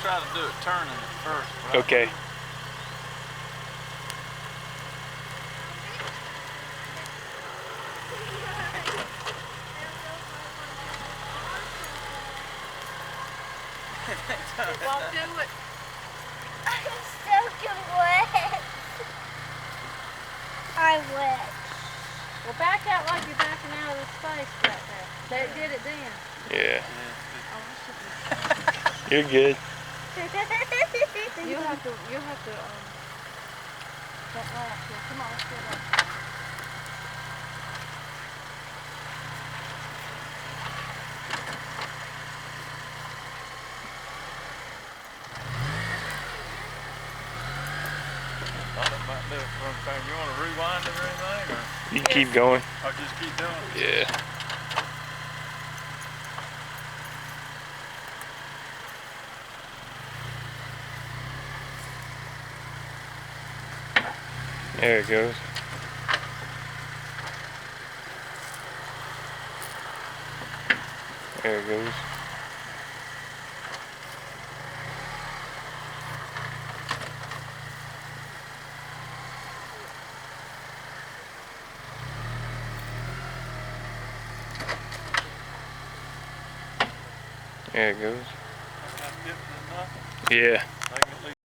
try to do it turning at first. Right? Okay. It won't do it. I'm soaking wet. I'm wet. Well, back out like you're backing out of the space right there. They did it then. Yeah. Oh, I should be. You're good. You'll have to, that last here. Come on, let's get up. Thought it might do it one thing. You want to rewind it or anything? Or? You can keep going. I'll just keep doing it. Yeah. There it goes. There it goes. There it goes. That's good enough. Yeah.